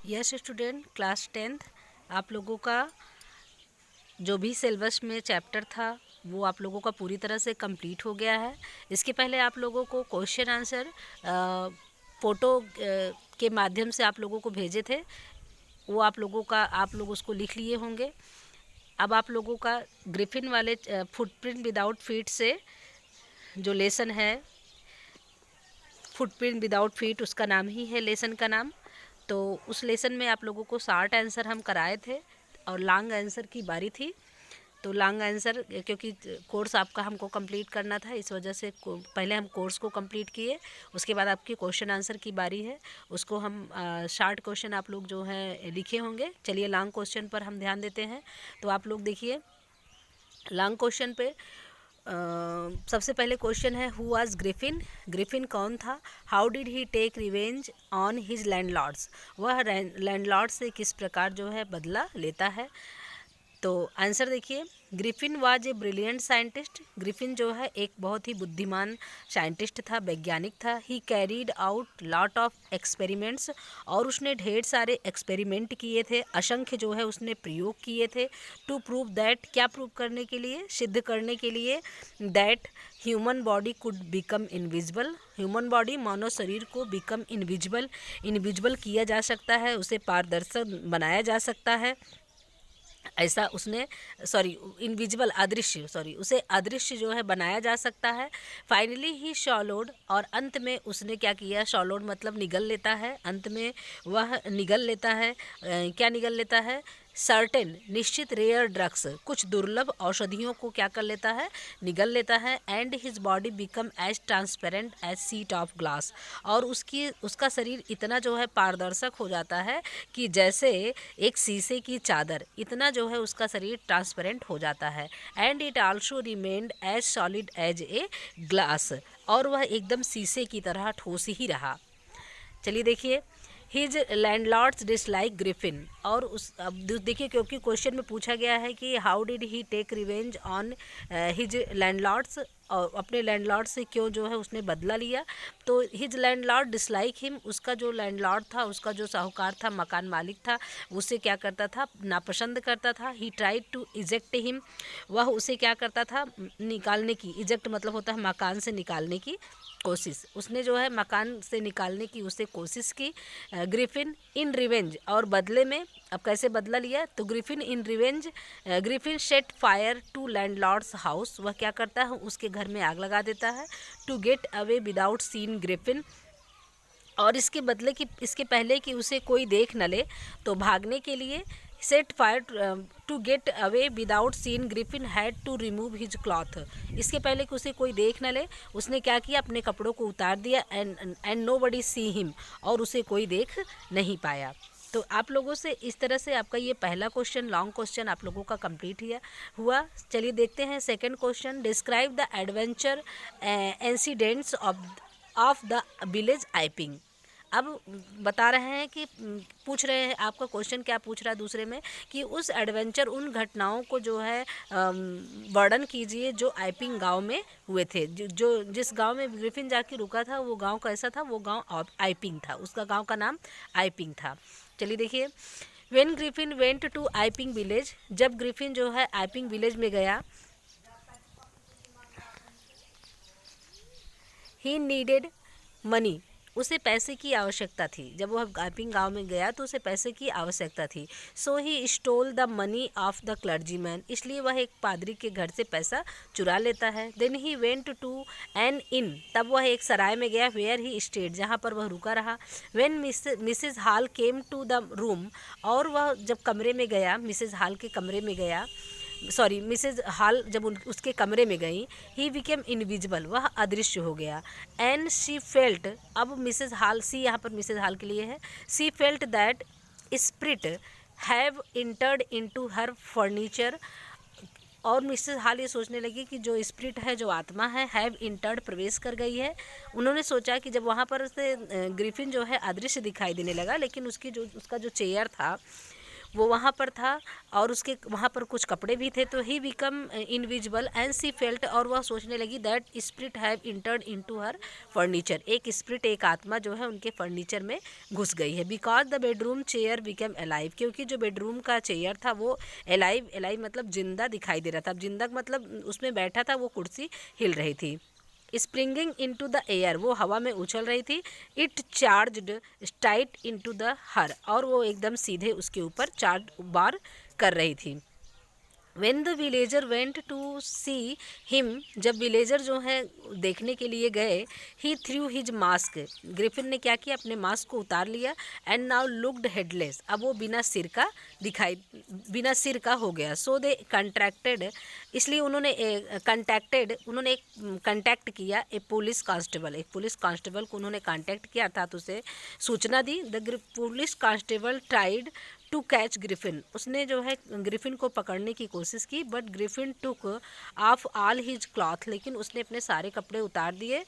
Yes student, class 10th आप लोगों का जो भी सिलेबस में चैप्टर था वो आप लोगों का पूरी तरह से कंप्लीट हो गया है। इसके पहले आप लोगों को क्वेश्चन आंसर फ़ोटो के माध्यम से आप लोगों को भेजे थे, वो आप लोग उसको लिख लिए होंगे। अब आप लोगों का ग्रिफिन वाले फुटप्रिंट विदाउट फीट से जो लेसन है, फुटप्रिंट विदाउट फीट, उसका नाम ही है लेसन का नाम। तो उस लेसन में आप लोगों को 60 आंसर हम कराए थे और लॉन्ग आंसर की बारी थी। तो लॉन्ग आंसर क्योंकि कोर्स आपका हमको कंप्लीट करना था, इस वजह से पहले हम कोर्स को कंप्लीट किए, उसके बाद आपकी क्वेश्चन आंसर की बारी है। उसको हम शार्ट क्वेश्चन आप लोग जो है लिखे होंगे। चलिए लॉन्ग क्वेश्चन पर हम ध्यान देते हैं। तो आप लोग देखिए लॉन्ग क्वेश्चन पे सबसे पहले क्वेश्चन है, हु वाज ग्रिफिन। ग्रिफिन कौन था? How did he take revenge on his landlords. वह लैंडलॉर्ड से किस प्रकार जो है बदला लेता है। तो आंसर देखिए, Griffin was a brilliant scientist. Griffin जो है एक बहुत ही बुद्धिमान साइंटिस्ट था, वैज्ञानिक था। He carried out lot of experiments, और उसने ढेर सारे एक्सपेरिमेंट किए थे, असंख्य जो है उसने प्रयोग किए थे। टू प्रूव दैट, क्या प्रूव करने के लिए? सिद्ध करने के लिए that human body could become invisible. Human body, मानव शरीर को बिकम इनविजिबल, इनविजिबल किया जा सकता है, उसे पारदर्शक बनाया जा सकता है। ऐसा उसने इनविजिबल, अदृश्य, उसे अदृश्य जो है बनाया जा सकता है। फाइनली ही शॉलोड, और अंत में उसने क्या किया? शॉलोड मतलब निगल लेता है, अंत में वह निगल लेता है। क्या निगल लेता है? सर्टेन, निश्चित, रेयर ड्रग्स, कुछ दुर्लभ औषधियों को क्या कर लेता है? निगल लेता है। And his body become as transparent as sheet of glass, और उसका शरीर इतना जो है पारदर्शक हो जाता है कि जैसे एक शीशे की चादर, इतना जो है उसका शरीर ट्रांसपेरेंट हो जाता है। And it also remained as solid as a glass, और वह एकदम शीशे की तरह ठोस ही रहा। चलिए देखिए, हिज लैंडलॉर्ड्स डिसलाइक ग्रिफिन, और उस अब देखिए क्योंकि क्वेश्चन में पूछा गया है कि how did he take revenge on his landlords, और अपने लैंडलॉर्ड से क्यों जो है उसने बदला लिया। तो हिज लैंडलॉर्ड डिसलाइक हिम, उसका जो लैंडलॉर्ड था, उसका जो साहूकार था, मकान मालिक था, उसे क्या करता था? नापसंद करता था। He tried to eject him, वह उसे क्या करता था? निकालने की, इजेक्ट मतलब होता है मकान से निकालने की कोशिश, उसने जो है मकान से निकालने की उसे कोशिश की। ग्रिफिन इन रिवेंज, और बदले में अब कैसे बदला लिया? तो Griffin in revenge, Griffin set fire to landlords house, वह क्या करता है? उसके घर में आग लगा देता है। To get away without seen Griffin, और इसके बदले कि इसके पहले कि उसे कोई देख न ले, तो भागने के लिए set fire to get away without seen Griffin had to remove his cloth, इसके पहले कि उसे कोई देख न ले उसने क्या किया? अपने कपड़ों को उतार दिया। And nobody see him, और उसे कोई देख नहीं पाया। तो आप लोगों से इस तरह से आपका ये पहला क्वेश्चन, लॉन्ग क्वेश्चन, आप लोगों का कंप्लीट हुआ। चलिए देखते हैं second question. Describe the adventure incidents of the village Iping. अब बता रहे हैं कि पूछ रहे हैं, आपका क्वेश्चन क्या पूछ रहा है दूसरे में, कि उस एडवेंचर, उन घटनाओं को जो है वर्णन कीजिए जो आइपिंग गांव में हुए थे। जो जिस गांव में ग्रिफिन जाके रुका था वो गांव कैसा था? वो गांव आइपिंग था, उसका गांव का नाम आइपिंग था। चलिए देखिए, when Griffin went to Iping village, जब ग्रिफिन जो है आइपिंग विलेज में गया, ही नीडेड मनी, उसे पैसे की आवश्यकता थी। जब वह आइपिंग गांव में गया तो उसे पैसे की आवश्यकता थी। So he stole the money of the clergyman, इसलिए वह एक पादरी के घर से पैसा चुरा लेता है। Then he went to an inn, तब वह एक सराय में गया। वेयर ही स्टेड, जहाँ पर वह रुका रहा। When Mrs Hall came to the room, और वह जब कमरे में गया, मिसेज हाल के कमरे में गया, मिसेज हाल जब उसके कमरे में गई, ही बिकेम इनविजिबल, वह अदृश्य हो गया। एंड शी फेल्ट, अब मिसेज हाल, सी यहाँ पर मिसेज हाल के लिए है, सी felt that spirit have entered into her furniture, और मिसेज हाल ये सोचने लगी कि जो स्पिरिट है, जो आत्मा है, हैव इंटर्ड, प्रवेश कर गई है। उन्होंने सोचा कि जब वहाँ पर से ग्रिफिन जो है अदृश्य दिखाई देने लगा, लेकिन उसका जो चेयर था वो वहाँ पर था और उसके वहाँ पर कुछ कपड़े भी थे। तो he become invisible and C felt, और वह सोचने लगी that spirit have entered into her furniture, एक स्पिरिट, एक आत्मा जो है उनके फर्नीचर में घुस गई है। Because the bedroom chair become alive, क्योंकि जो बेडरूम का चेयर था वो अलाइव, अलाइव मतलब जिंदा दिखाई दे रहा था। अब जिंदा मतलब उसमें बैठा था, वो कुर्सी हिल रही थी। स्प्रिंगिंग इनटू द एयर, वो हवा में उछल रही थी। It charged straight into the her, और वो एकदम सीधे उसके ऊपर चार्ज बार कर रही थी। When the villager went to see him, जब विलेजर जो है देखने के लिए गए, he threw his mask, Griffin ने क्या किया, अपने मास्क को उतार लिया। एंड नाउ लुक्ड हेडलेस, अब वो बिना सिर का हो गया। सो दे कंट्रैक्टेड, इसलिए उन्होंने एक कंटैक्ट किया ए पुलिस कांस्टेबल, एक पुलिस कांस्टेबल को उन्होंने कांटेक्ट किया, अर्थात उसे सूचना दी। The police constable tried to catch Griffin, उसने जो है ग्रिफिन को पकड़ने की कोशिश की, but Griffin took off all his cloth, लेकिन उसने अपने सारे कपड़े उतार दिए।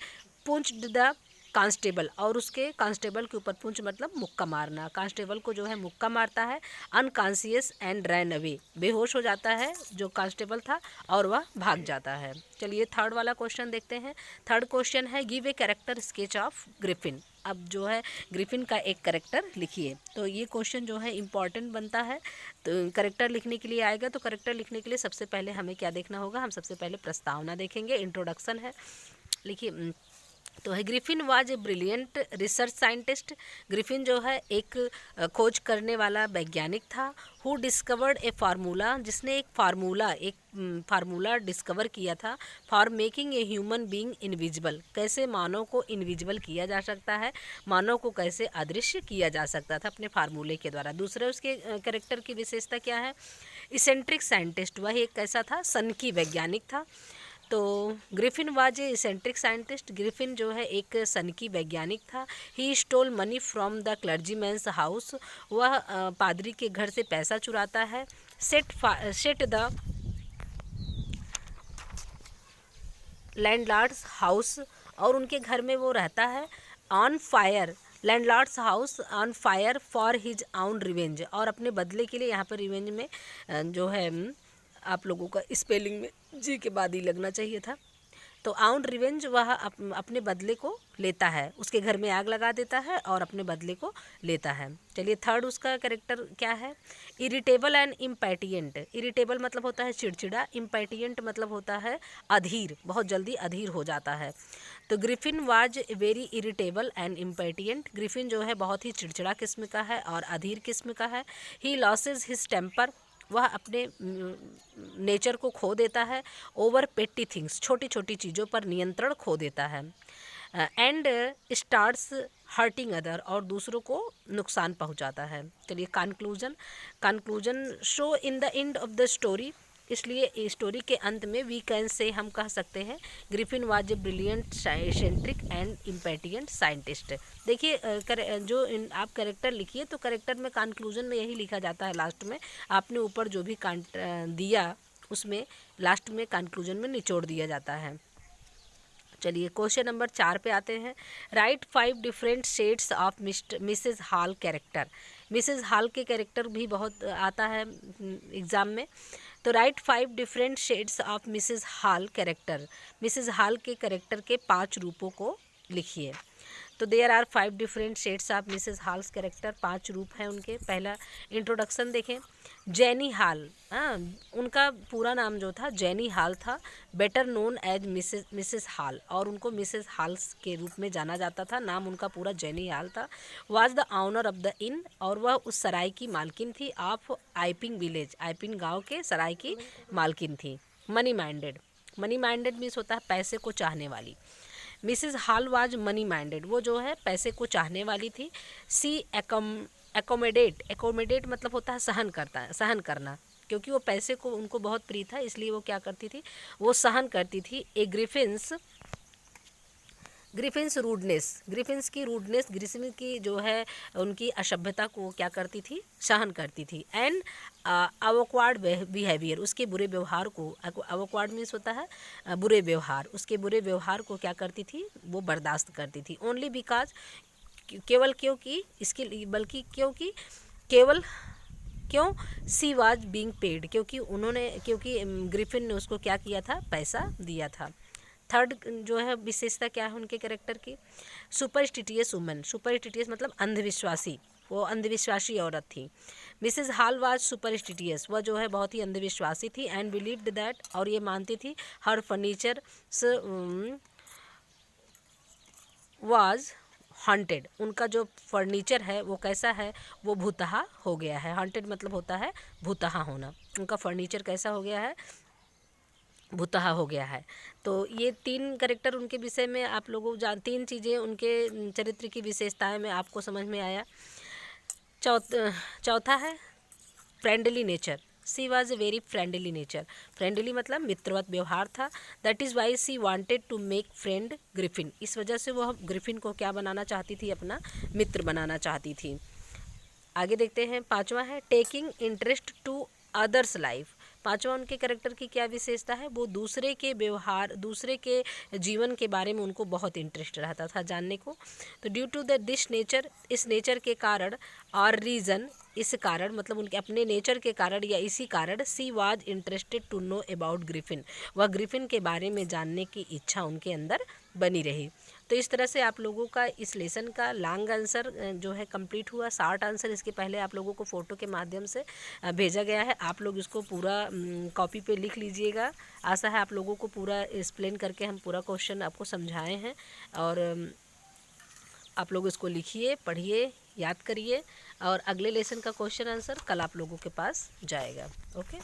पुंच्ड द कांस्टेबल, और उसके कांस्टेबल के ऊपर, पुंच मतलब मुक्का मारना, कांस्टेबल को जो है मुक्का मारता है। अनकॉन्शियस एंड रैन अवे, बेहोश हो जाता है जो कांस्टेबल था और वह भाग जाता है। चलिए थर्ड वाला क्वेश्चन देखते हैं। थर्ड क्वेश्चन है give a character sketch of Griffin, अब जो है ग्रिफिन का एक करेक्टर लिखिए। तो ये क्वेश्चन जो है इम्पॉर्टेंट बनता है। तो करेक्टर लिखने के लिए आएगा, तो करेक्टर लिखने के लिए सबसे पहले हमें क्या देखना होगा, हम सबसे पहले प्रस्तावना देखेंगे, इंट्रोडक्शन है। लिखिए, तो है Griffin was a brilliant research scientist, Griffin जो है एक खोज करने वाला वैज्ञानिक था। हु डिस्कवर्ड ए फार्मूला, जिसने एक फार्मूला डिस्कवर किया था। For making a human being invisible, कैसे मानव को इनविजिबल किया जा सकता है, मानव को कैसे अदृश्य किया जा सकता था अपने फार्मूले के द्वारा। दूसरे उसके कैरेक्टर की विशेषता क्या है, इसेंट्रिक साइंटिस्ट, वह एक कैसा था, सनकी वैज्ञानिक था। तो Griffin was a eccentric scientist, Griffin जो है एक सनकी वैज्ञानिक था। He stole money from the clergyman's house, वह पादरी के घर से पैसा चुराता है। सेट द लैंडलॉर्ड्स हाउस, और उनके घर में वो रहता है। On fire, landlords house on fire for his आउन रिवेंज, और अपने बदले के लिए, यहाँ पर रिवेंज में जो है आप लोगों का स्पेलिंग में जी के बाद ही लगना चाहिए था। तो आउन रिवेंज, वह अपने बदले को लेता है, उसके घर में आग लगा देता है और अपने बदले को लेता है। चलिए थर्ड उसका कैरेक्टर क्या है, इरिटेबल एंड इम्पैटिएंट, इरिटेबल मतलब होता है चिड़चिड़ा, इम्पैटिएंट मतलब होता है अधीर, बहुत जल्दी अधीर हो जाता है। तो Griffin was very irritable and impatient, Griffin जो है बहुत ही चिड़चिड़ा किस्म का है और अधीर किस्म का है। ही लॉसेज हिज टेम्पर, वह अपने नेचर को खो देता है। ओवर पेटी थिंग्स, छोटी छोटी चीज़ों पर नियंत्रण खो देता है। एंड स्टार्ट्स हर्टिंग अदर, और दूसरों को नुकसान पहुंचाता है। चलिए conclusion show in the end of the story, इसलिए स्टोरी के अंत में वी कैन से हम कह सकते हैं Griffin was a brilliant centric and impatient scientist. देखिए जो आप कैरेक्टर लिखिए, तो कैरेक्टर में कंक्लूजन में यही लिखा जाता है लास्ट में, आपने ऊपर जो भी दिया उसमें लास्ट में कंक्लूजन में निचोड़ दिया जाता है। चलिए क्वेश्चन नंबर 4 पे आते हैं। Right 5 different shades of Mrs Hall character, Mrs Hall के कैरेक्टर भी बहुत आता है एग्ज़ाम में। तो right 5 different shades of Mrs Hall character, Mrs Hall के कैरेक्टर के 5 रूपों को लिखिए। तो there are 5 different shades of Mrs Hall's character, 5 रूप हैं उनके। पहला इंट्रोडक्शन देखें, जेनी हॉल, हाँ उनका पूरा नाम जो था जेनी हॉल था, better known as Mrs Hall, और उनको मिसेस हॉल्स के रूप में जाना जाता था, नाम उनका पूरा जेनी हॉल था। Was the owner of the inn, और वह उस सराय की मालकिन थी। ऑफ आइपिंग विलेज, आइपिंग गाँव के सराय की मालकिन थी। Money minded, money minded means होता है पैसे को चाहने वाली। Mrs hall was money minded, वो जो है पैसे को चाहने वाली थी। सी एकोमोडेट, एकोमोडेट मतलब होता है सहन करना, क्योंकि वो पैसे को उनको बहुत प्रिय था, इसलिए वो क्या करती थी, वो सहन करती थी। ए ग्रिफिन्स रूडनेस, ग्रिफिन्स की रूडनेस, ग्रिफिन की जो है उनकी असभ्यता को क्या करती थी, सहन करती थी। एंड अवॉक्वर्ड बिहेवियर, उसके बुरे व्यवहार को, अवॉक्वर्ड मीन्स होता है बुरे व्यवहार, उसके बुरे व्यवहार को क्या करती थी, वो बर्दाश्त करती थी। ओनली बिकॉज, केवल क्योंकि, इसके लिए बल्कि क्योंकि, क्यों? सी वाज बीइंग पेड, क्योंकि ग्रिफिन ने उसको क्या किया था? पैसा दिया था। थर्ड जो है विशेषता क्या है उनके कैरेक्टर की? सुपरस्टिटियस वुमन। सुपरस्टिटियस मतलब अंधविश्वासी, वो अंधविश्वासी औरत थी। मिसेज हॉल वाज सुपरस्टिटियस, वह जो है बहुत ही अंधविश्वासी थी। एंड बिलीव्ड दैट, और ये मानती थी, हर फर्नीचर वाज हॉन्टेड, उनका जो फर्नीचर है वो कैसा है? वो भूतहा हो गया है। हॉन्टेड मतलब होता है भूतहा होना। उनका फर्नीचर कैसा हो गया है? भूतहा हो गया है। तो ये 3 कैरेक्टर उनके विषय में आप लोगों तीन चीज़ें उनके चरित्र की विशेषताएं में आपको समझ में आया। चौथा है friendly nature. She was a very friendly nature. Friendly मतलब मित्रवत व्यवहार था। That is why she wanted to make friend Griffin, इस वजह से वह ग्रिफिन को क्या बनाना चाहती थी? अपना मित्र बनाना चाहती थी। आगे देखते हैं। 5वां है taking interest to others life. 5वां उनके कैरेक्टर की क्या विशेषता है? वो दूसरे के व्यवहार, दूसरे के जीवन के बारे में उनको बहुत इंटरेस्ट रहता था जानने को। तो due to the this nature, इस नेचर के कारण, और रीज़न, इस कारण मतलब उनके अपने नेचर के कारण या इसी कारण, she was interested to know about Griffin, वह ग्रिफिन के बारे में जानने की इच्छा उनके अंदर बनी रही। तो इस तरह से आप लोगों का इस लेसन का लॉन्ग आंसर जो है कंप्लीट हुआ। शॉर्ट आंसर इसके पहले आप लोगों को फ़ोटो के माध्यम से भेजा गया है। आप लोग इसको पूरा कॉपी पे लिख लीजिएगा। आशा है आप लोगों को पूरा एक्सप्लेन करके हम पूरा क्वेश्चन आपको समझाए हैं, और आप लोग इसको लिखिए, पढ़िए, याद करिए, और अगले लेसन का क्वेश्चन आंसर कल आप लोगों के पास जाएगा। ओके।